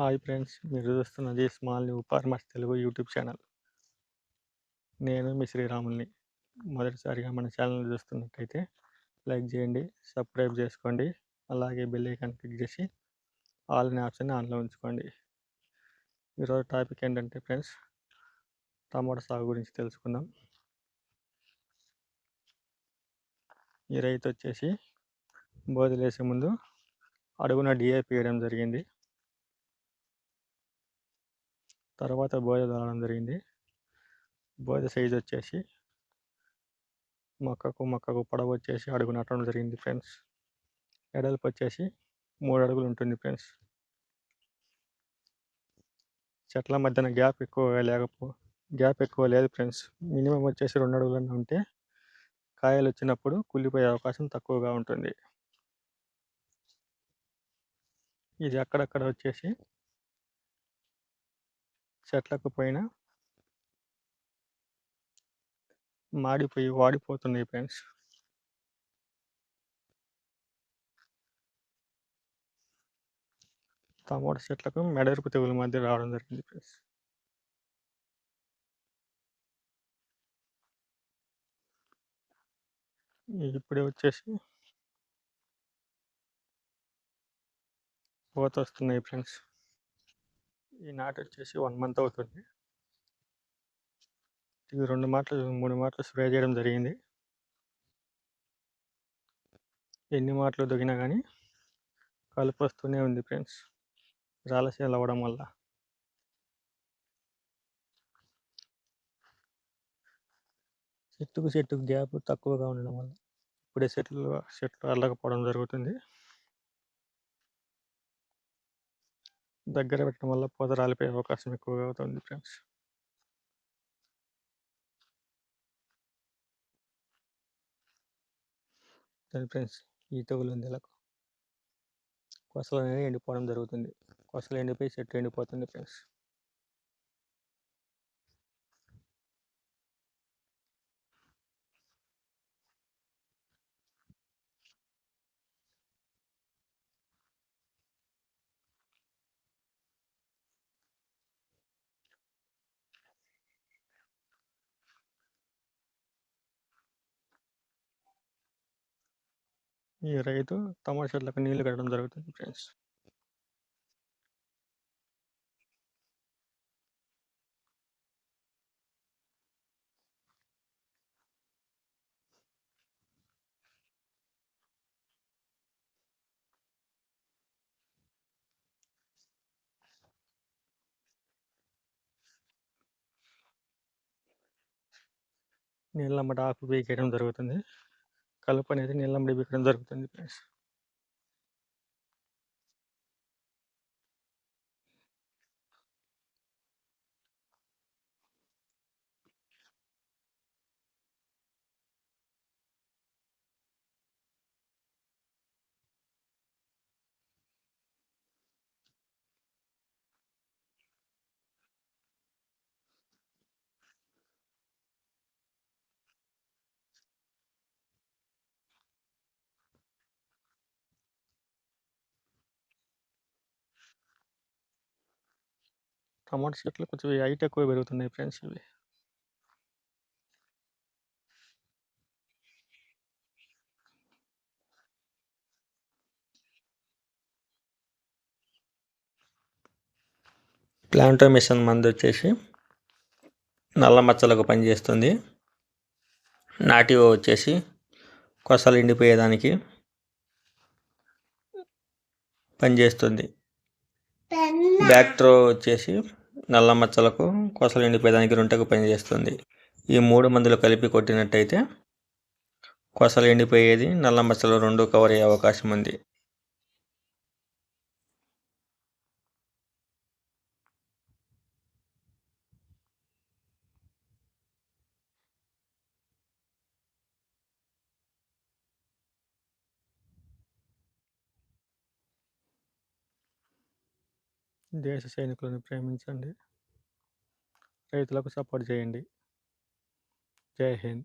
Hi friends, మీరు చూస్తున్నది small new farmers Telugu YouTube channel. నేను మీ శ్రీరాముల్ని. మొదటిసారిగా మన ఛానల్ చూస్తున్నట్టయితే లైక్ చేయండి, సబ్స్క్రైబ్ చేసుకోండి, అలాగే బెల్ ఐకాన్ క్లిక్ చేసి ఆల్ అనే ఆప్షన్ ఆన్లో ఉంచుకోండి. ఈరోజు టాపిక్ ఏంటంటే ఫ్రెండ్స్, టమాటా సాగు గురించి తెలుసుకుందాం. ఈ రైతు వచ్చేసి బోదెలు వేసే ముందు అడుగున డిఏపి వేయడం జరిగింది. తర్వాత బోదె తోలడం జరిగింది. బోదె సైజ్ వచ్చేసి మొక్కకు పొడవు వచ్చేసి అడుగు నాటడం జరిగింది ఫ్రెండ్స్. ఎడల్పు వచ్చేసి 3 అడుగులు ఉంటుంది ఫ్రెండ్స్. చెట్ల మధ్యన గ్యాప్ ఎక్కువ లేదు ఫ్రెండ్స్. మినిమం వచ్చేసి 2 అడుగులన్నా ఉంటే కాయలు వచ్చినప్పుడు కుళ్ళిపోయే అవకాశం తక్కువగా ఉంటుంది. ఇది అక్కడక్కడ వచ్చేసి చెట్లకు పైన వాడిపోతున్నాయి ఫ్రెండ్స్. టమోటా చెట్లకు మెడరుపు తెగులు మధ్య రావడం జరిగింది ఫ్రెండ్స్. ఇప్పుడే వచ్చేసి పూత వస్తున్నాయి ఫ్రెండ్స్. ఈ నాటు వచ్చేసి 1 మంత్ అవుతుంది. ఇది 3 మాటలు స్ప్రే చేయడం జరిగింది. ఎన్ని మాటలు దొగినా కానీ కలుపు వస్తూనే ఉంది ఫ్రెండ్స్, రాలసేలు అవ్వడం వల్ల. చెట్టుకు గ్యాప్ తక్కువగా ఉండడం వల్ల ఇప్పుడే చెట్లు అల్లకపోవడం జరుగుతుంది. దగ్గర పెట్టడం వల్ల పూత రాలిపోయే అవకాశం ఎక్కువగా అవుతుంది ఫ్రెండ్స్. ఫ్రెండ్స్, ఈ తెగులు నెలకు కొసలు అనేది ఎండిపోవడం జరుగుతుంది. కొసలు ఎండిపోయి చెట్టు ఎండిపోతుంది ఫ్రెండ్స్. ఈ రైతు టమాటా చెట్లకు నీళ్లు కట్టడం జరుగుతుంది ఫ్రెండ్స్. నీళ్ళమ్మట ఆకు పీకేయడం జరుగుతుంది. కలుపు అనేది నీళ్ళమ్మడి పీకడం జరుగుతుంది ఫ్రెండ్స్. టమాటా చెట్లు కొంచెం హైట్ ఎక్కువ పెరుగుతున్నాయి ఫ్రెండ్స్. ఇవి ప్లాంటోమిషన్ మందు వచ్చేసి నల్ల మచ్చలకు పనిచేస్తుంది. నాటివో వచ్చేసి కొసలు ఎండిపోయేదానికి పనిచేస్తుంది. బ్యాక్ట్రో వచ్చేసి నల్ల మచ్చలకు, కొసలు ఎండిపోయేదానికి, రొంటకు పనిచేస్తుంది. ఈ 3 మందులు కలిపి కొట్టినట్టయితే కొసలు ఎండిపోయేది, నల్ల మచ్చలు 2 కవర్ అయ్యే అవకాశం ఉంది. దేశ సైనికులను ప్రేమించండి, రైతులకు సపోర్ట్ చేయండి. జై హింద్.